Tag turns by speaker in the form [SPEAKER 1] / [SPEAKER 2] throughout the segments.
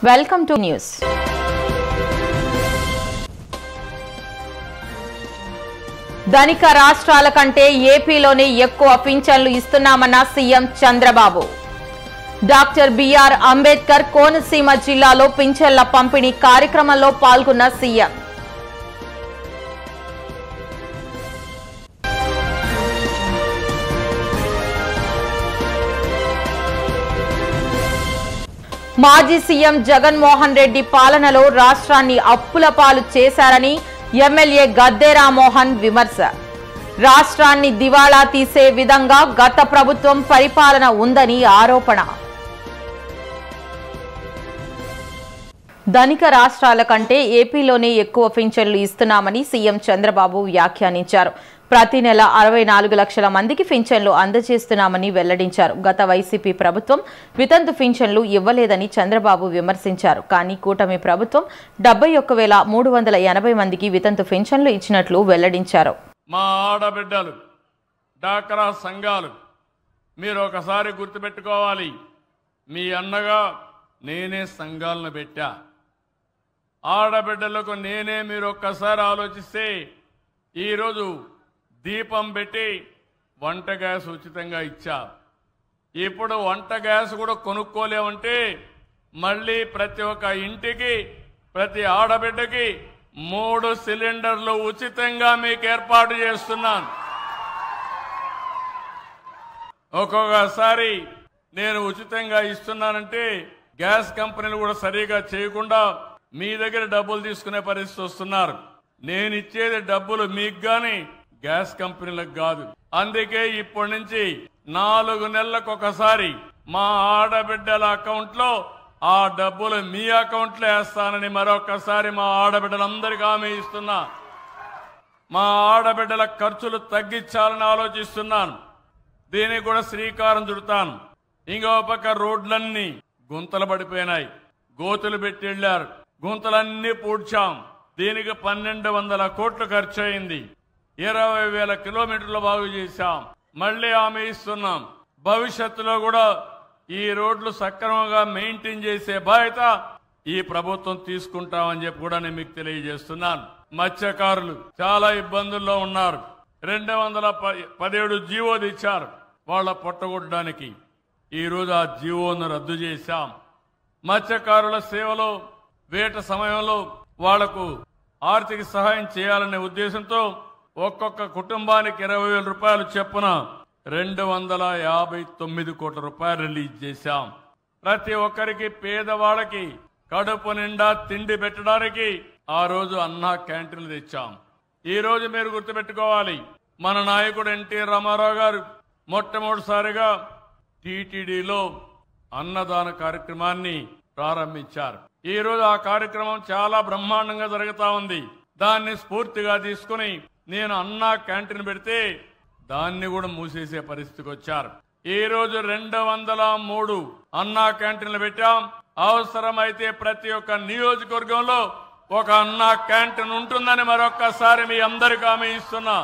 [SPEAKER 1] Welcome to news. ధనిక రాష్ట్రాల కంటే ఏపీలోనే ఎక్కువ పింఛన్లు ఇస్తున్నామన్న CM Chandrababu. Doctor B R Ambedkar Konaseema జిల్లాలో పింఛన్ల పంపిణీ కార్యక్రమంలో పాల్గొన్న సీఎం. మాజీ సీఎం జగన్మోహన్ రెడ్డి పాలనలో రాష్ట్రాన్ని అప్పుల పాలు చేశారని ఎమ్మెల్యే గద్దె రామ్మోహన్ విమర్శ. రాష్ట్రాన్ని దివాళా తీసే విధంగా గత ప్రభుత్వం పరిపాలన ఉందని ఆరోపణ. ధనిక రాష్ట్రాల కంటే ఏపీలోనే ఎక్కువ పింఛన్లు ఇస్తున్నామని సీఎం చంద్రబాబు వ్యాఖ్యానించారు. ప్రతి నెల 64 లక్షల మందికి పింఛన్లు అందజేస్తున్నామని వెల్లడించారు. గత వైసీపీ ప్రభుత్వం వితంతు పింఛన్లు ఇవ్వలేదని చంద్రబాబు విమర్శించారు. కానీ కూటమి ప్రభుత్వం 71,380 మందికి వితంతు పింఛన్లు ఇచ్చినట్లు వెల్లడించారు.
[SPEAKER 2] మా ఆడబిడ్డలు డాక్రా సంఘాలు మీరు ఒకసారి గుర్తుపెట్టుకోవాలి. మీ అన్నగా నేనే సంఘాలను పెట్టా. ఆడబిడ్డలకు నేనే మీరు ఒక్కసారి ఆలోచిస్తే ఈరోజు దీపం పెట్టి వంట గ్యాస్ ఉచితంగా ఇచ్చా. ఇప్పుడు వంట గ్యాస్ కూడా కొనుక్కోలేమంటే మళ్ళీ ప్రతి ఒక్క ఇంటికి ప్రతి ఆడబిడ్డకి 3 సిలిండర్లు ఉచితంగా మీకు ఏర్పాటు చేస్తున్నాను. ఒక్కొక్కసారి నేను ఉచితంగా ఇస్తున్నానంటే గ్యాస్ కంపెనీలు కూడా సరిగా చేయకుండా మీ దగ్గర డబ్బులు తీసుకునే పరిస్థితి వస్తున్నారు. నేను ఇచ్చేది డబ్బులు మీకు గాని గ్యాస్ కంపెనీలకు కాదు. అందుకే ఇప్పటి నుంచి 4 నెలలకు ఒకసారి మా ఆడబిడ్డల అకౌంట్ లో ఆ డబ్బులు మీ అకౌంట్ లో వేస్తానని మరొకసారి మా ఆడబిడ్డలందరికీ హామీ ఇస్తున్నా. మా ఆడబిడ్డల ఖర్చులు తగ్గించాలని ఆలోచిస్తున్నాను. దీనికి కూడా శ్రీకారం చుడతాను. ఇంకో పక్క రోడ్లన్నీ గుంతలు పడిపోయినాయి, గోతులు పెట్టి వెళ్లారు. గుంతలన్నీ పూడ్చాం. దీనికి 1200 కోట్లు ఖర్చు అయింది. 20,000 కిలోమీటర్లు బాగు చేశాం. మళ్లీ హామీ ఇస్తున్నాం, భవిష్యత్తులో కూడా ఈ రోడ్లు సక్రమంగా మెయింటైన్ చేసే బాధ్యత ఈ ప్రభుత్వం తీసుకుంటామని చెప్పి కూడా నేను మీకు తెలియజేస్తున్నాను. మత్స్యకారులు చాలా ఇబ్బందుల్లో ఉన్నారు. 217 జీవో తెచ్చారు వాళ్ళ పొట్టగొట్టడానికి. ఈ రోజు ఆ జీవోను రద్దు చేశాం. మత్స్యకారుల సేవలో వేట సమయంలో వాళ్లకు ఆర్థిక సహాయం చేయాలనే ఉద్దేశంతో ఒక్కొక్క కుటుంబానికి 20,000 రూపాయలు చొప్పున 259 కోట్ల రూపాయలు రిలీజ్ చేశాం. ప్రతి ఒక్కరికి పేదవాళ్ళకి కడుపు నిండా తిండి పెట్టడానికి ఆ రోజు అన్నా క్యాంటీన్లు తెచ్చాం. ఈ రోజు మీరు గుర్తుపెట్టుకోవాలి, మన నాయకుడు ఎన్టీ రామారావు గారు మొట్టమొదటిసారిగా టీటీడీలో అన్నదాన కార్యక్రమాన్ని ప్రారంభించారు. ఈ రోజు ఆ కార్యక్రమం చాలా బ్రహ్మాండంగా జరుగుతా ఉంది. దాన్ని స్ఫూర్తిగా తీసుకుని నేను అన్నా క్యాంటీన్ పెడితే దాన్ని కూడా మూసేసే పరిస్థితికి వచ్చారు. ఈ రోజు 203 అన్నా క్యాంటీన్లు పెట్టాం. అవసరమైతే ప్రతి ఒక్క నియోజకవర్గంలో ఒక అన్నా క్యాంటీన్ ఉంటుందని మరొక్కసారి మీ అందరికీ హామీ ఇస్తున్నా.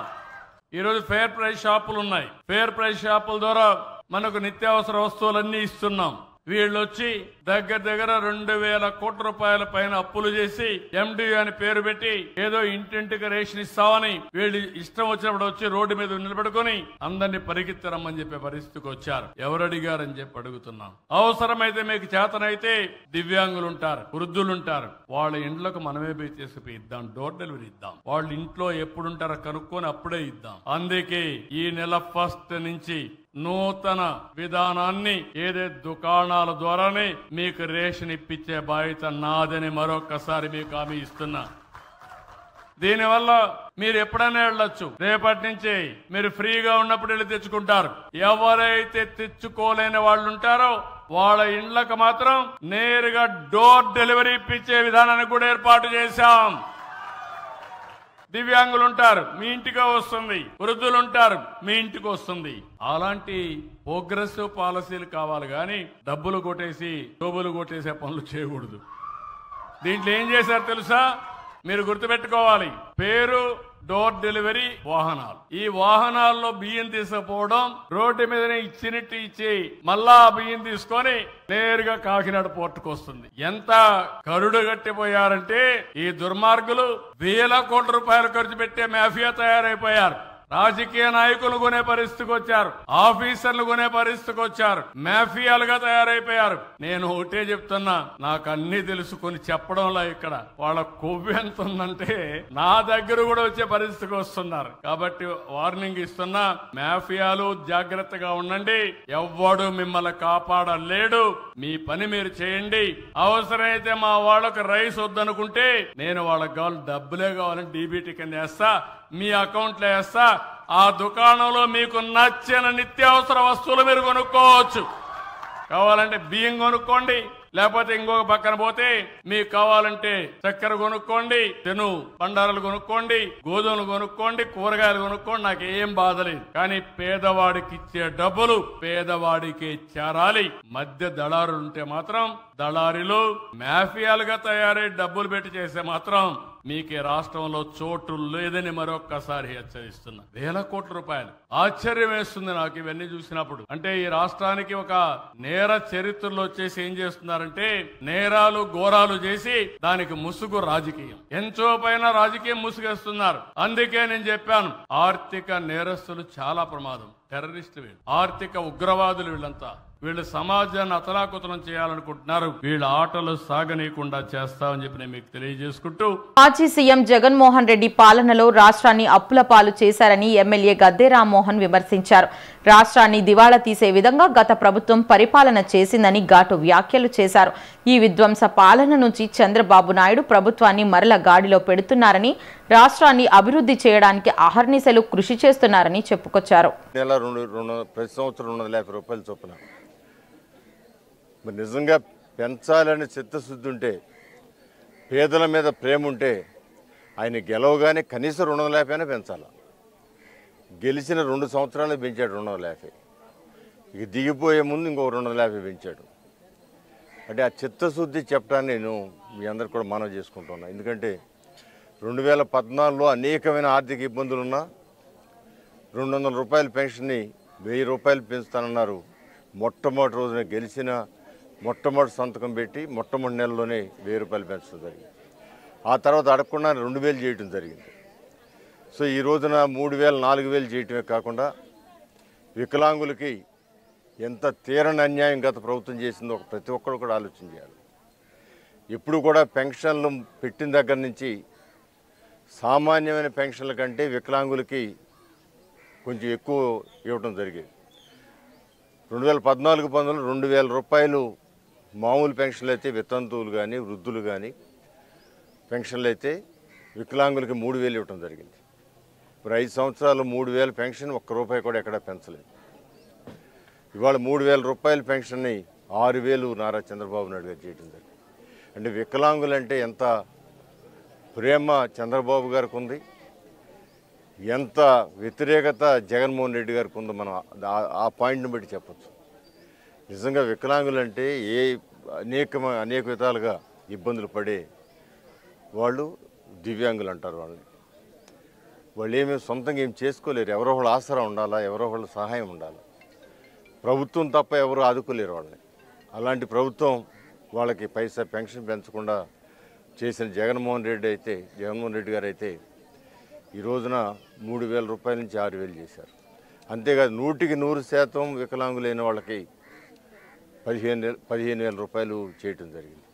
[SPEAKER 2] ఈరోజు ఫేర్ ప్రైస్ షాపులు ఉన్నాయి. ఫేర్ ప్రైస్ షాపుల ద్వారా మనకు నిత్యావసర వస్తువులన్నీ ఇస్తున్నాం. వీళ్ళు వచ్చి దగ్గర 2,000 కోట్ల రూపాయల పైన అప్పులు చేసి ఎండి అని పేరు పెట్టి ఏదో ఇంటింటికి రేషన్ ఇస్తామని వీళ్ళు ఇష్టం వచ్చినప్పుడు వచ్చి రోడ్డు మీద నిలబెట్టుకుని అందరినీ పరిగెత్తరమ్మని చెప్పే పరిస్థితికి వచ్చారు. ఎవరు అడిగారని చెప్పి అడుగుతున్నాం. అవసరమైతే మీకు చేతనైతే దివ్యాంగులు ఉంటారు, వృద్ధులుంటారు, వాళ్ళ ఇండ్లకు మనమే పోయి తీసుకుపోయి ఇద్దాం, డోర్ డెలివరీ ఇద్దాం. వాళ్ళు ఇంట్లో ఎప్పుడుంటారో కనుక్కొని అప్పుడే ఇద్దాం. అందుకే ఈ నెల 1 నుంచి నూతన విధానాన్ని ఏదే దుకాణాల ద్వారానే మీకు రేషన్ ఇప్పించే బాధ్యత నాదని మరొకసారి మీకు హామీ ఇస్తున్నా. దీనివల్ల మీరు ఎప్పుడైనా వెళ్ళొచ్చు. రేపటి నుంచి మీరు ఫ్రీగా ఉన్నప్పుడు వెళ్ళి తెచ్చుకుంటారు. ఎవరైతే తెచ్చుకోలేని వాళ్ళు ఉంటారో వాళ్ళ ఇండ్లకు మాత్రం నేరుగా డోర్ డెలివరీ ఇప్పించే విధానాన్ని కూడా ఏర్పాటు చేశాం. దివ్యాంగులు ఉంటారు, మీ ఇంటికి వస్తుంది. వృద్ధులు ఉంటారు, మీ ఇంటికి వస్తుంది. అలాంటి ప్రోగ్రెసివ్ పాలసీలు కావాలి కానీ డబ్బులు కొట్టేసి డబ్బులు కొట్టేసే పనులు చేయకూడదు. దీంట్లో ఏం చేశారు తెలుసా? మీరు గుర్తుపెట్టుకోవాలి. పేరు డోర్ డెలివరీ వాహనాలు. ఈ వాహనాల్లో బియ్యం తీసుకుపోవడం, రోడ్డు మీదనే ఇచ్చినట్టు ఇచ్చి మళ్ళా బియ్యం తీసుకొని నేరుగా కాకినాడ పోర్టుకు వస్తుంది. ఎంత కరుడు గట్టిపోయారంటే ఈ దుర్మార్గులు వేల కోట్ల రూపాయలు ఖర్చు పెట్టే మాఫియా తయారైపోయారు. రాజకీయ నాయకులు కొనే పరిస్థితికి వచ్చారు, ఆఫీసర్లు కొనే పరిస్థితికి వచ్చారు, మాఫియాలుగా తయారైపోయారు. నేను ఒకటే చెప్తున్నా, నాకు అన్ని తెలుసుకుని చెప్పడంలో ఇక్కడ వాళ్ళ కొవ్వు ఎంత ఉందంటే నా దగ్గర కూడా వచ్చే పరిస్థితికి వస్తున్నారు. కాబట్టి వార్నింగ్ ఇస్తున్నా, మాఫియాలు జాగ్రత్తగా ఉండండి. ఎవ్వడు మిమ్మల్ని కాపాడలేడు. మీ పని మీరు చేయండి. అవసరమైతే మా వాళ్ళకు రైస్ వద్దనుకుంటే నేను వాళ్ళకి కావాలి డబ్బులే కావాలని డీబీటీ కింద వేస్తా, మీ అకౌంట్లో వేస్తా. ఆ దుకాణంలో మీకు నచ్చిన నిత్యావసర వస్తువులు మీరు కొనుక్కోవచ్చు. కావాలంటే బియ్యం కొనుక్కోండి, లేకపోతే ఇంకొక పక్కన పోతే మీకు కావాలంటే చక్కెర కొనుక్కోండి, తెను బండారాలు కొనుక్కోండి, గోధుమలు కొనుక్కోండి, కూరగాయలు కొనుక్కోండి. నాకు ఏం బాధ లేదు. కానీ పేదవాడికి ఇచ్చే డబ్బులు పేదవాడికి చేరాలి. మధ్య దళారులు ఉంటే మాత్రం, దళారీలు మాఫియాలుగా తయారై డబ్బులు పెట్టి చేస్తే మాత్రం మీకు ఈ రాష్ట్రంలో చోటు లేదని మరొక్కసారి హెచ్చరిస్తున్నా. వేల కోట్ల రూపాయలు. ఆశ్చర్యం వేస్తుంది నాకు ఇవన్నీ చూసినప్పుడు. అంటే ఈ రాష్ట్రానికి ఒక నేర చరిత్రలో వచ్చేసి ఏం చేస్తున్నారంటే నేరాలు ఘోరాలు చేసి దానికి ముసుగు రాజకీయం, ఎంతో పైన రాజకీయం ముసుగేస్తున్నారు. అందుకే నేను చెప్పాను, ఆర్థిక నేరస్తులు చాలా ప్రమాదం. టెర్రరిస్టు వీళ్ళు, ఆర్థిక ఉగ్రవాదులు వీళ్ళంతా. వీళ్ళు సమాజాన్ని అతలాకుతలం చేయాలనుకుంటున్నారు. వీళ్ళ ఆటలు సాగనీయకుండా చేస్తామని చెప్పి నేను మీకు తెలియజేసుకుంటూ,
[SPEAKER 1] మాజీ సీఎం జగన్మోహన్ రెడ్డి పాలనలో రాష్ట్రాన్ని అప్పుల పాలు చేశారని ఎమ్మెల్యే గద్దె రామ్మోహన్ విమర్శించారు. రాష్ట్రాన్ని దివాళా తీసే విధంగా గత ప్రభుత్వం పరిపాలన చేసిందని ఘాటు వ్యాఖ్యలు చేశారు. ఈ విధ్వంస పాలన నుంచి చంద్రబాబు నాయుడు ప్రభుత్వాన్ని మరల గాడిలో పెడుతున్నారని, రాష్ట్రాన్ని అభివృద్ధి చేయడానికి అహర్నిశలు కృషి చేస్తున్నారని చెప్పుకొచ్చారు.
[SPEAKER 3] ప్రతి సంవత్సరం 250 రూపాయలు చొప్పున మరి నిజంగా పెంచాలని చిత్తశుద్ధి ఉంటే, పేదల మీద ప్రేమ ఉంటే ఆయన గెలవగానే కనీసం 250 పెంచాలి. గెలిచిన 2 సంవత్సరాలు పెంచాడు 250. ఇక దిగిపోయే ముందు ఇంకో 250 పెంచాడు. అంటే ఆ చిత్తశుద్ధి చెప్పడాన్ని నేను మీ అందరు కూడా మనవి చేసుకుంటున్నాను. ఎందుకంటే 2014లో అనేకమైన ఆర్థిక ఇబ్బందులున్నా 200 రూపాయల పెన్షన్ని 1000 రూపాయలు పెంచుతానన్నారు. మొట్టమొదటి రోజున గెలిచిన మొట్టమొదటి సంతకం పెట్టి మొట్టమొదటి నెలలోనే 1000 రూపాయలు పెంచడం జరిగింది. ఆ తర్వాత అడగకుండా 2000 చేయటం జరిగింది. సో ఈ రోజున 3000, 4000 చేయటమే కాకుండా వికలాంగులకి ఎంత తీరని అన్యాయం గత ప్రభుత్వం చేసిందో ప్రతి ఒక్కరు కూడా ఆలోచన చేయాలి. ఇప్పుడు కూడా పెన్షన్లు పెట్టిన దగ్గర నుంచి సామాన్యమైన పెన్షన్ల కంటే వికలాంగులకి కొంచెం ఎక్కువ ఇవ్వటం జరిగేది. 2014-15లో 2000 రూపాయలు మామూలు పెన్షన్లు అయితే, వితంతువులు కానీ వృద్ధులు కానీ పెన్షన్లు అయితే వికలాంగులకి 3000 ఇవ్వటం జరిగింది. ఇప్పుడు 5 సంవత్సరాలు 3000 పెన్షన్ ₹1 కూడా ఎక్కడా పెంచలేదు. ఇవాళ 3000 రూపాయల పెన్షన్ని 6000 నారా చంద్రబాబు నాయుడు గారు చేయడం జరిగింది. అంటే వికలాంగులంటే ఎంత ప్రేమ చంద్రబాబు గారికి ఉంది, ఎంత వ్యతిరేకత జగన్మోహన్ రెడ్డి గారికి ఉందో మనం ఆ పాయింట్ని బట్టి చెప్పచ్చు. నిజంగా వికలాంగులంటే అనేక విధాలుగా ఇబ్బందులు పడే వాళ్ళు దివ్యాంగులు అంటారు. వాళ్ళు ఏమీ సొంతంగా ఏం చేసుకోలేరు. ఎవరో వాళ్ళు ఆసరా ఉండాలా, ఎవరో వాళ్ళు సహాయం ఉండాలి. ప్రభుత్వం తప్ప ఎవరు ఆదుకోలేరు వాళ్ళని. అలాంటి ప్రభుత్వం వాళ్ళకి పైసా పెన్షన్ పెంచకుండా చేసిన జగన్మోహన్ రెడ్డి గారు అయితే ఈ రోజున 3000 రూపాయల నుంచి 6000 చేశారు. అంతేకాదు 100% వికలాంగులైన వాళ్ళకి 15,000 రూపాయలు చేయటం జరిగింది.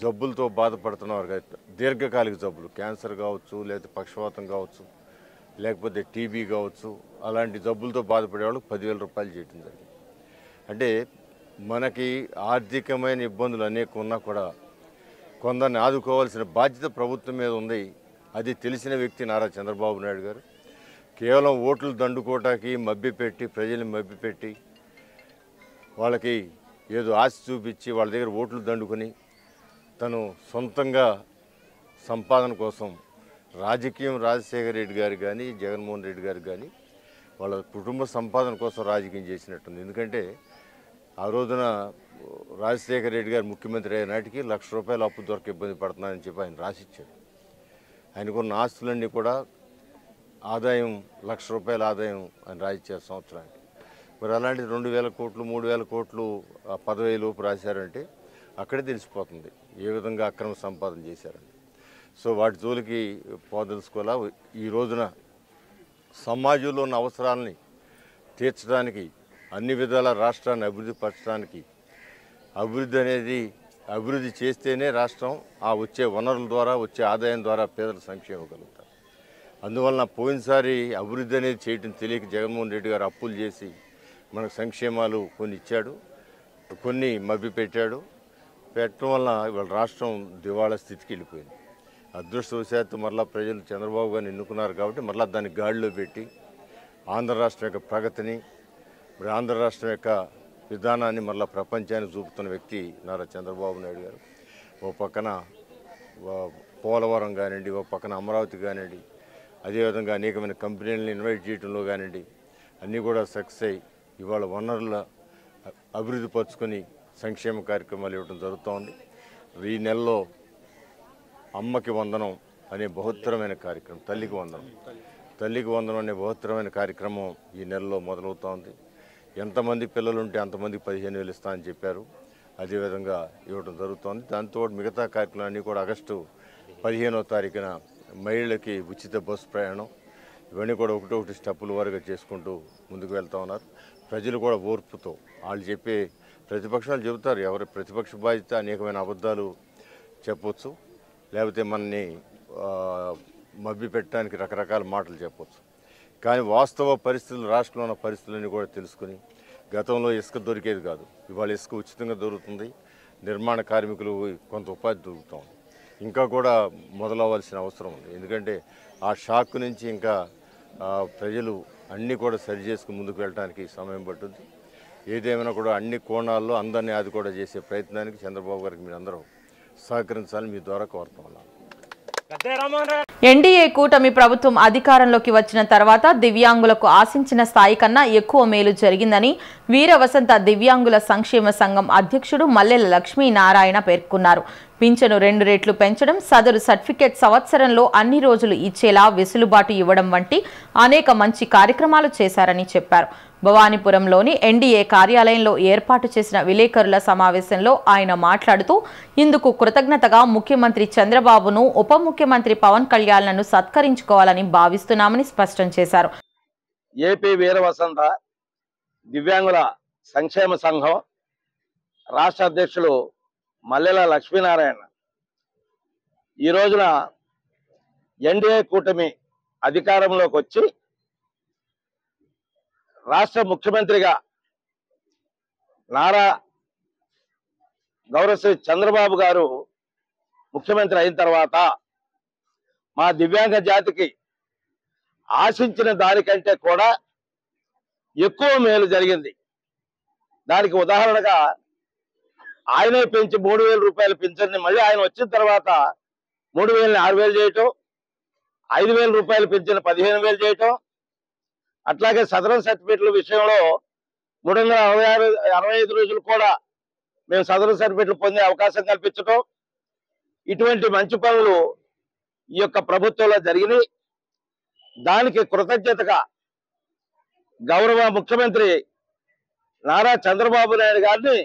[SPEAKER 3] జబ్బులతో బాధపడుతున్న వారికి, దీర్ఘకాలిక జబ్బులు, క్యాన్సర్ కావచ్చు, లేకపోతే పక్షవాతం కావచ్చు, లేకపోతే టీబీ కావచ్చు, అలాంటి జబ్బులతో బాధపడే వాళ్ళకి 10,000 రూపాయలు చేయటం జరిగింది. అంటే మనకి ఆర్థికమైన ఇబ్బందులు అనేక ఉన్నా కూడా కొందరిని ఆదుకోవాల్సిన బాధ్యత ప్రభుత్వం మీద ఉంది. అది తెలిసిన వ్యక్తి నారా చంద్రబాబు నాయుడు గారు. కేవలం ఓట్లు దండుకోవటానికి మభ్యపెట్టి, ప్రజల్ని మభ్యపెట్టి, వాళ్ళకి ఏదో ఆశ చూపించి వాళ్ళ దగ్గర ఓట్లు దండుకొని తను సొంతంగా సంపాదన కోసం రాజకీయం, రాజశేఖర రెడ్డి గారు కానీ జగన్మోహన్ రెడ్డి గారు కానీ వాళ్ళ కుటుంబ సంపాదన కోసం రాజకీయం చేసినట్టుంది. ఎందుకంటే ఆ రోజున రాజశేఖర రెడ్డి గారు ముఖ్యమంత్రి అయిన నాటికి ₹1,00,000 అప్పు దొరక ఇబ్బంది పడుతున్నారని చెప్పి ఆయన రాసిచ్చాడు. ఆయనకున్న ఆస్తులన్నీ కూడా ఆదాయం ₹1,00,000 ఆదాయం అని రాయించారు సంవత్సరానికి. మరి అలాంటి 2,000 కోట్లు 3,000 కోట్లు 10,000 లోపు రాశారంటే అక్కడే తెలిసిపోతుంది ఏ విధంగా అక్రమ సంపాదన చేశారండి. సో వాటి జోలికి పోదలుచుకోవాలా. ఈ రోజున సమాజంలో ఉన్న అవసరాలని తీర్చడానికి అన్ని విధాల రాష్ట్రాన్ని అభివృద్ధి పరచడానికి అభివృద్ధి చేస్తేనే రాష్ట్రం ఆ వచ్చే వనరుల ద్వారా వచ్చే ఆదాయం ద్వారా పేదల సంక్షేమం కలుగుతారు. అందువలన పోయినసారి అభివృద్ధి అనేది చేయటం తెలియక జగన్మోహన్ రెడ్డి గారు అప్పులు చేసి మనకు సంక్షేమాలు కొన్ని ఇచ్చాడు, కొన్ని మభ్యపెట్టాడు. పెట్టడం వలన ఇవాళ రాష్ట్రం దివాళా స్థితికి వెళ్ళిపోయింది. అదృష్టవశాత్తు మరలా ప్రజలు చంద్రబాబు గారిని ఎన్నుకున్నారు కాబట్టి మరలా దాన్ని గాడిలో పెట్టి ఆంధ్ర రాష్ట్రం యొక్క ప్రగతిని, మరి ఆంధ్ర రాష్ట్రం యొక్క విధానాన్ని మరలా ప్రపంచానికి చూపుతున్న వ్యక్తి నారా చంద్రబాబు నాయుడు గారు. ఓ పక్కన పోలవరం కానివ్వండి, ఓ పక్కన అమరావతి కానివ్వండి, అదేవిధంగా అనేకమైన కంపెనీలను ఇన్వైట్ చేయడంలో కానివ్వండి, అన్నీ కూడా సక్సెస్ అయ్యి ఇవాళ వనరుల అభివృద్ధి పరుచుకొని సంక్షేమ కార్యక్రమాలు ఇవ్వడం జరుగుతూ ఉంది. ఈ నెలలో అమ్మకి వందనం అనే బహుత్తరమైన కార్యక్రమం, తల్లికి వందనం అనే బహుత్తరమైన కార్యక్రమం ఈ నెలలో మొదలవుతూ ఉంది. ఎంతమంది పిల్లలు ఉంటే అంతమందికి 15,000 ఇస్తా అని చెప్పారు. అదేవిధంగా ఇవ్వడం జరుగుతోంది. దాంతో మిగతా కార్యక్రమాలన్నీ కూడా ఆగస్టు 15వ తారీఖున మహిళలకి ఉచిత బస్సు ప్రయాణం, ఇవన్నీ కూడా ఒకటొకటి స్టెప్పుల వారీగా చేసుకుంటూ ముందుకు వెళ్తూ ఉన్నారు. ప్రజలు కూడా ఓర్పుతో వాళ్ళు చెప్పే ప్రతిపక్షాలు చెబుతారు, ఎవరి ప్రతిపక్ష బాధ్యత అనేకమైన అబద్ధాలు చెప్పొచ్చు, లేకపోతే మనని మభ్య పెట్టడానికి రకరకాల మాటలు చెప్పొచ్చు. కానీ వాస్తవ పరిస్థితులు, రాష్ట్రంలో ఉన్న పరిస్థితులన్నీ కూడా తెలుసుకుని, గతంలో ఇసుక దొరికేది కాదు, ఇవాళ ఇసుక ఉచితంగా దొరుకుతుంది. నిర్మాణ కార్మికులు కొంత ఉపాధి దొరుకుతుంది. ఇంకా కూడా మొదలవ్వాల్సిన అవసరం ఉంది. ఎందుకంటే ఆ షాక్ నుంచి ఇంకా ప్రజలు అన్నీ కూడా సరి చేసుకుని ముందుకు వెళ్ళడానికి సమయం పట్టుద్ది. ఏదేమైనా కూడా అన్ని కోణాల్లో అందరినీ అది కూడా చేసే ప్రయత్నానికి చంద్రబాబు గారికి మీరు అందరూ సహకరించాలని మీ ద్వారా కోరుతా ఉన్నాను.
[SPEAKER 1] ఎన్డీఏ కూటమి ప్రభుత్వం అధికారంలోకి వచ్చిన తర్వాత దివ్యాంగులకు ఆశించిన స్థాయి కన్నా ఎక్కువ మేలు జరిగిందని వీర వసంత దివ్యాంగుల సంక్షేమ సంఘం అధ్యక్షుడు మల్లెల లక్ష్మీనారాయణ పేర్కొన్నారు. పింఛను 2 రెట్లు పెంచడం, సదరు సర్టిఫికేట్ సంవత్సరంలో అన్ని రోజులు ఇచ్చేలా వెసులుబాటు ఇవ్వడం వంటి అనేక మంచి కార్యక్రమాలు చేశారని చెప్పారు. భవానీపురంలోని ఎన్డీఏ కార్యాలయంలో ఏర్పాటు చేసిన విలేకరుల సమావేశంలో ఆయన మాట్లాడుతూ ఇందుకు కృతజ్ఞతగా ముఖ్యమంత్రి చంద్రబాబును, ఉప ముఖ్యమంత్రి పవన్ కళ్యాణ్లను సత్కరించుకోవాలని భావిస్తున్నామని స్పష్టం చేశారు.
[SPEAKER 4] ఏపీ వీరవసంత దివ్యాంగుల సంక్షేమ సంఘం రాష్ట్ర అధ్యక్షులు మల్లెల లక్ష్మీనారాయణ ఈ రోజున ఎన్డీఏ కూటమి అధికారంలోకి వచ్చి రాష్ట్ర ముఖ్యమంత్రిగా నారా గౌరవశ్రీ చంద్రబాబు గారు ముఖ్యమంత్రి అయిన తర్వాత మా దివ్యాంగ జాతికి ఆశించిన దానికంటే కూడా ఎక్కువ మేలు జరిగింది. దానికి ఉదాహరణగా ఆయనే పెంచి 3,000 రూపాయలు పింఛన్ని మళ్ళీ ఆయన వచ్చిన తర్వాత 3,000ని 6,000 చేయటం, 5,000 రూపాయలు పింఛన్ 15,000 చేయటం, అట్లాగే సదరన్ సర్టిఫికెట్ల విషయంలో 365 రోజులు కూడా మేము సదరన్ సర్టిఫికెట్లు పొందే అవకాశం కల్పించడం, ఇటువంటి మంచి పనులు ఈ యొక్క ప్రభుత్వంలో జరిగినాయి. దానికి కృతజ్ఞతగా గౌరవ ముఖ్యమంత్రి నారా చంద్రబాబు నాయుడు గారిని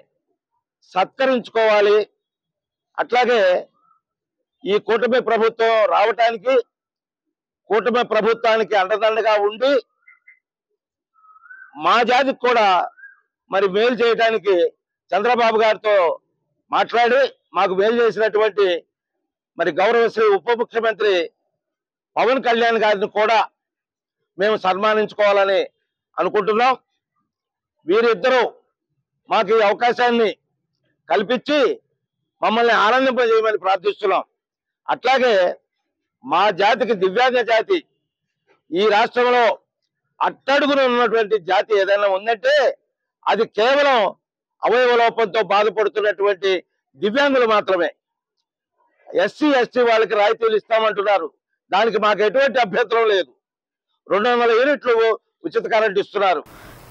[SPEAKER 4] సత్కరించుకోవాలి. అట్లాగే ఈ కూటమి ప్రభుత్వం రావటానికి, కూటమి ప్రభుత్వానికి అండదండగా ఉండి మా జాతికి కూడా మరి మేలు చేయడానికి చంద్రబాబు గారితో మాట్లాడి మాకు మేలు చేసినటువంటి మరి గౌరవశ్రీ ఉప ముఖ్యమంత్రి పవన్ కళ్యాణ్ గారిని కూడా మేము సన్మానించుకోవాలని అనుకుంటున్నాం. వీరిద్దరూ మాకు ఈ అవకాశాన్ని కల్పించి మమ్మల్ని ఆనందింపజేయమని ప్రార్థిస్తున్నాం. అట్లాగే మా జాతికి, దివ్యాంగ జాతి, ఈ రాష్ట్రంలో అట్టడుగున ఉన్నటువంటి జాతి ఏదైనా ఉందంటే అది కేవలం అవయవ లోపంతో బాధపడుతున్నటువంటి దివ్యాంగులు మాత్రమే. ఎస్సీ ఎస్టీ వాళ్ళకి రాయితీలు ఇస్తామంటున్నారు, దానికి మాకు ఎటువంటి అభ్యంతరం లేదు. 200 యూనిట్లు ఉచిత కరెంట్ ఇస్తున్నారు.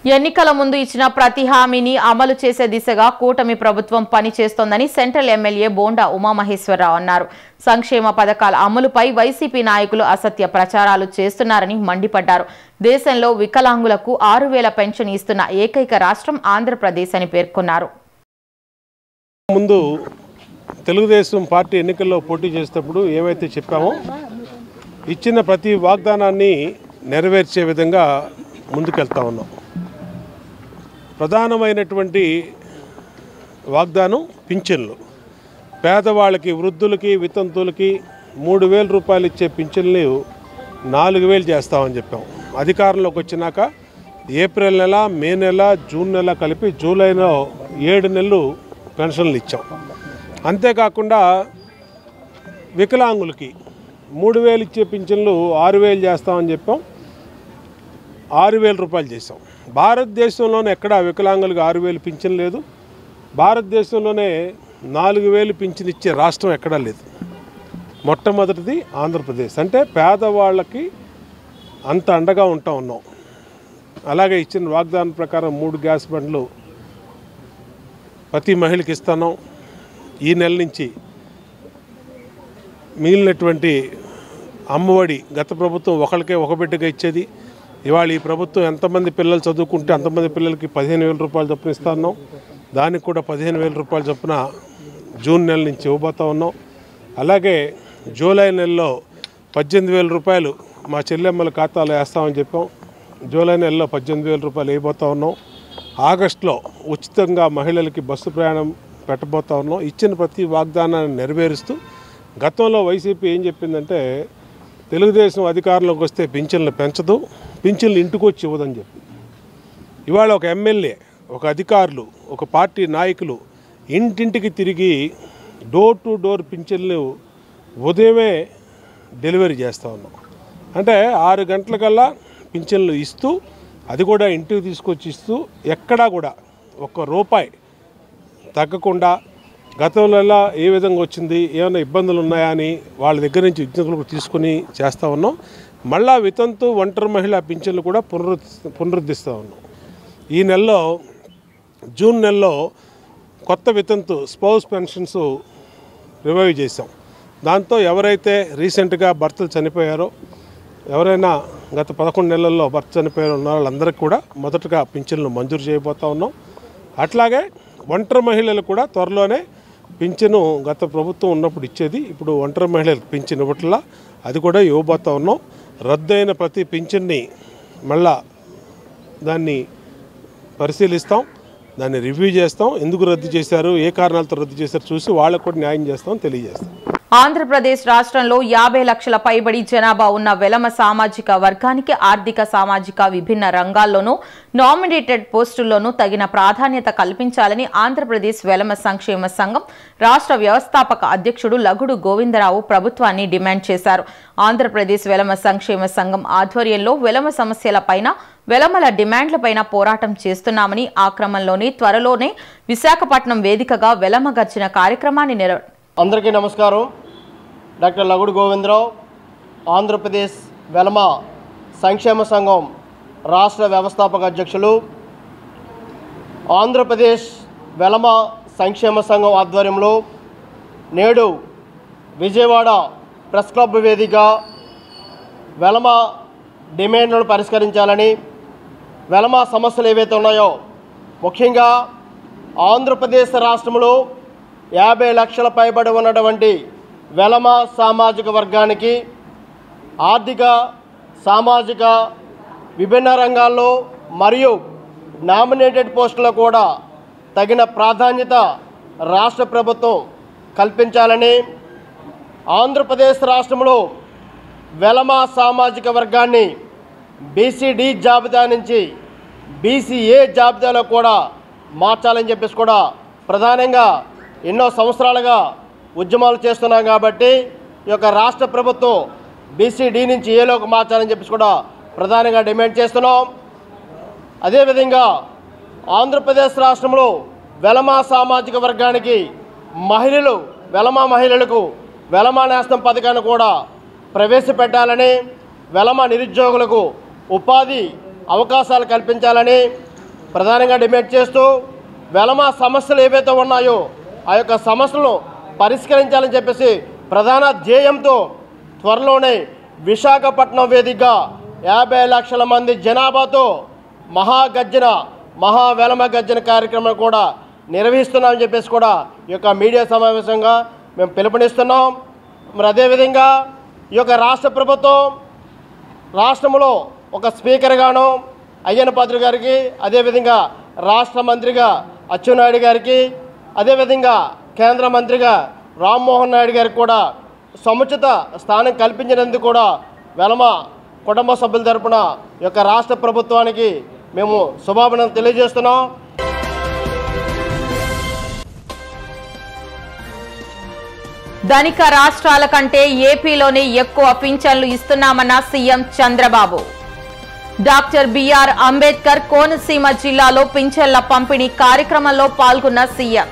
[SPEAKER 1] ఎన్నికల ముందు ఇచ్చిన ప్రతి హామీని అమలు చేసే దిశగా కూటమి ప్రభుత్వం పనిచేస్తోందని సెంట్రల్ ఎమ్మెల్యే బోండా ఉమామహేశ్వరరావు అన్నారు. సంక్షేమ పథకాల అమలుపై వైసీపీ నాయకులు అసత్య ప్రచారాలు చేస్తున్నారని మండిపడ్డారు. దేశంలో వికలాంగులకు 6,000 పెన్షన్ ఇస్తున్న ఏకైక రాష్ట్రం ఆంధ్రప్రదేశ్ అని పేర్కొన్నారు.
[SPEAKER 5] ముందు తెలుగుదేశం పార్టీ ఎన్నికల్లో పోటీ చేసేటప్పుడు ఏమైతే చెప్పామో ఇచ్చిన ప్రతి వాగ్దానాన్ని నెరవేర్చే విధంగా ముందుకెళ్తా ఉన్నాం. ప్రధానమైనటువంటి వాగ్దానం పింఛన్లు. పేదవాళ్ళకి, వృద్ధులకి, వితంతువులకి 3,000 రూపాయలు ఇచ్చే పింఛన్లు 4,000 చేస్తామని చెప్పాం. అధికారంలోకి వచ్చినాక ఏప్రిల్ నెల, మే నెల, జూన్ నెల కలిపి జూలైలో 7 నెలలు పెన్షన్లు ఇచ్చాం. అంతేకాకుండా వికలాంగులకి 3,000 ఇచ్చే పింఛన్లు 6,000 చేస్తామని చెప్పాం. 6,000 రూపాయలు చేసాం. భారతదేశంలోనే ఎక్కడ వికలాంగులకు 6,000 పింఛన్ లేదు. భారతదేశంలోనే 4,000 పింఛన్ ఇచ్చే రాష్ట్రం ఎక్కడా లేదు. మొట్టమొదటిది ఆంధ్రప్రదేశ్. అంటే పేదవాళ్ళకి అంత అండగా ఉన్నాం. అలాగే ఇచ్చిన వాగ్దానం ప్రకారం 3 గ్యాస్ బండ్లు ప్రతి మహిళకి ఇస్తాను. ఈ నెల నుంచి మిగిలినటువంటి అమ్మఒడి గత ప్రభుత్వం ఒకరికే ఒక బిడ్డగా ఇచ్చేది. ఇవాళ ఈ ప్రభుత్వం ఎంతమంది పిల్లలు చదువుకుంటే అంతమంది పిల్లలకి 15,000 రూపాయలు చొప్పున ఇస్తున్నాం. దానికి కూడా 15,000 రూపాయలు చొప్పున జూన్ నెల నుంచి ఇవ్వబోతా ఉన్నాం. అలాగే జూలై నెలలో 18,000 రూపాయలు మా చెల్లెమ్మల ఖాతాలో వేస్తామని చెప్పాం. జూలై నెలలో 18,000 రూపాయలు వేయబోతా ఉన్నాం. ఆగస్టులో ఉచితంగా మహిళలకి బస్సు ప్రయాణం పెట్టబోతా ఉన్నాం. ఇచ్చిన ప్రతి వాగ్దానాన్ని నెరవేరుస్తూ గతంలో వైసీపీ ఏం చెప్పిందంటే తెలుగుదేశం అధికారంలోకి వస్తే పింఛన్లు పెంచదు, పింఛన్లు ఇంటికి వచ్చి ఇవ్వదని చెప్పి. ఇవాళ ఒక ఎమ్మెల్యే, ఒక అధికారులు, ఒక పార్టీ నాయకులు ఇంటింటికి తిరిగి డోర్ టు డోర్ పింఛన్లు ఉదయమే డెలివరీ చేస్తూ ఉన్నాం. అంటే 6 గంటలకల్లా పింఛన్లు ఇస్తూ, అది కూడా ఇంటికి తీసుకొచ్చి ఇస్తూ, ఎక్కడా కూడా ₹1 తగ్గకుండా గతంలో ఏ విధంగా వచ్చింది, ఏమైనా ఇబ్బందులు ఉన్నాయా అని వాళ్ళ దగ్గర నుంచి విజ్ఞతలు తీసుకుని చేస్తూ ఉన్నాం. మళ్ళా వితంతు ఒంటరి మహిళా పింఛన్లు కూడా పునరుద్ధరిస్తూ ఉన్నాం. ఈ నెలలో జూన్ నెలలో కొత్త వితంతు స్పౌస్ పెన్షన్స్ రివైవ్ చేసాం. దాంతో ఎవరైతే రీసెంట్గా భర్తలు చనిపోయారో, ఎవరైనా గత 11 నెలల్లో భర్త చనిపోయారో ఉన్న వాళ్ళందరికీ కూడా మొదటగా పింఛన్లు మంజూరు చేయబోతూ ఉన్నాం. అట్లాగే ఒంటరి మహిళలు కూడా త్వరలోనే పింఛను గత ప్రభుత్వం ఉన్నప్పుడు ఇచ్చేది, ఇప్పుడు ఒంటరి మహిళలకు పింఛన్ ఇవ్వట్లా, అది కూడా ఇవ్వబోతూ ఉన్నాం. రద్దయిన ప్రతి పింఛన్ని మళ్ళా దాన్ని పరిశీలిస్తాం, దాన్ని రివ్యూ చేస్తాం. ఎందుకు రద్దు చేశారు, ఏ కారణాలతో రద్దు చేశారు చూసి వాళ్ళకు కూడా న్యాయం చేస్తాం, తెలియజేస్తాం.
[SPEAKER 1] ఆంధ్రప్రదేశ్ రాష్ట్రంలో 50 లక్షల పైబడి జనాభా ఉన్న వెలమ సామాజిక వర్గానికి ఆర్థిక, సామాజిక విభిన్న రంగాల్లోనూ నామినేటెడ్ పోస్టుల్లోనూ తగిన ప్రాధాన్యత కల్పించాలని ఆంధ్రప్రదేశ్ వెలమ సంక్షేమ సంఘం రాష్ట్ర వ్యవస్థాపక అధ్యక్షుడు లగుడు గోవిందరావు ప్రభుత్వాన్ని డిమాండ్ చేశారు. ఆంధ్రప్రదేశ్ వెలమ సంక్షేమ సంఘం ఆధ్వర్యంలో వెలమ సమస్యలపైన, వెలమల డిమాండ్లపైన పోరాటం చేస్తున్నామని, ఆ క్రమంలోనే త్వరలోనే విశాఖపట్నం వేదికగా వెలమ గర్జన కార్యక్రమాన్ని
[SPEAKER 6] అందరికీ నమస్కారం. డాక్టర్ లగుడు గోవిందరావు, ఆంధ్రప్రదేశ్ వెలమ సంక్షేమ సంఘం రాష్ట్ర వ్యవస్థాపక అధ్యక్షులు. ఆంధ్రప్రదేశ్ వెలమ సంక్షేమ సంఘం ఆధ్వర్యంలో నేడు విజయవాడ ప్రెస్ క్లబ్ వేదిక వెలమ డిమాండ్లను పరిష్కరించాలని, వెలమ సమస్యలు ఏవైతే ఉన్నాయో, ముఖ్యంగా ఆంధ్రప్రదేశ్ రాష్ట్రంలో 50 లక్షల పైబడి ఉన్నటువంటి వెలమ సామాజిక వర్గానికి ఆర్థిక, సామాజిక విభిన్న రంగాల్లో మరియు నామినేటెడ్ పోస్టుల్లో కూడా తగిన ప్రాధాన్యత రాష్ట్ర ప్రభుత్వం కల్పించాలని, ఆంధ్రప్రదేశ్ రాష్ట్రంలో వెలమ సామాజిక వర్గాన్ని బీసీడీ జాబితా నుంచి బీసీఏ జాబితాలో కూడా మార్చాలని చెప్పేసి కూడా ప్రధానంగా ఎన్నో సంవత్సరాలుగా ఉద్యమాలు చేస్తున్నాం. కాబట్టి ఈ యొక్క రాష్ట్ర ప్రభుత్వం బీసీడీ నుంచి ఏలోకి మార్చాలని చెప్పేసి కూడా ప్రధానంగా డిమాండ్ చేస్తున్నాం. అదేవిధంగా ఆంధ్రప్రదేశ్ రాష్ట్రంలో వెలమ సామాజిక వర్గానికి మహిళలు, వెలమ మహిళలకు వెలమ నేస్తం పథకాన్ని కూడా ప్రవేశపెట్టాలని, వెలమ నిరుద్యోగులకు ఉపాధి అవకాశాలు కల్పించాలని, ప్రధానంగా డిమాండ్ చేస్తూ వెలమ సమస్యలు ఏవైతే ఉన్నాయో ఆ యొక్క సమస్యలను పరిష్కరించాలని చెప్పేసి ప్రధాన ధ్యేయంతో త్వరలోనే విశాఖపట్నం వేదికగా 50 లక్షల మంది జనాభాతో మహావెలమ గర్జన కార్యక్రమం కూడా నిర్వహిస్తున్నామని చెప్పేసి కూడా ఈ యొక్క మీడియా సమావేశంగా మేము పిలుపునిస్తున్నాం. మరి అదేవిధంగా ఈ యొక్క రాష్ట్ర ప్రభుత్వం రాష్ట్రంలో ఒక స్పీకర్గాను అయ్యన్నపాత్రుడు గారికి, అదేవిధంగా రాష్ట్ర మంత్రిగా అచ్చెన్నాయుడు గారికి, అదేవిధంగా కేంద్ర మంత్రిగా రామ్మోహన్ నాయుడు గారికి కూడా సముచిత స్థానం కల్పించినందుకు కూడా వెలమ కుటుంబ సభ్యుల తరపున ఈ యొక్క రాష్ట్ర ప్రభుత్వానికి మేము శుభాభినందనలు తెలియజేస్తున్నాం.
[SPEAKER 1] ధనిక రాష్ట్రాల కంటే ఏపీలోనే ఎక్కువ పింఛన్లు ఇస్తున్నామన్న CM Chandrababu. Doctor B R Ambedkar Konaseema జిల్లాలో పింఛన్ల పంపిణీ కార్యక్రమంలో పాల్గొన్న సీఎం.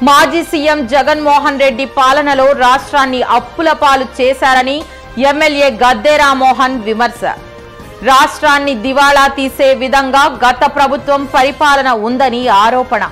[SPEAKER 1] మాజీ సీఎం జగన్మోహన్ రెడ్డి పాలనలో రాష్ట్రాన్ని అప్పుల పాలు చేశారని ఎమ్మెల్యే గద్దె రామ్మోహన్ విమర్శ. రాష్ట్రాన్ని దివాళా తీసే విధంగా గత ప్రభుత్వం పరిపాలన ఉందని ఆరోపణ.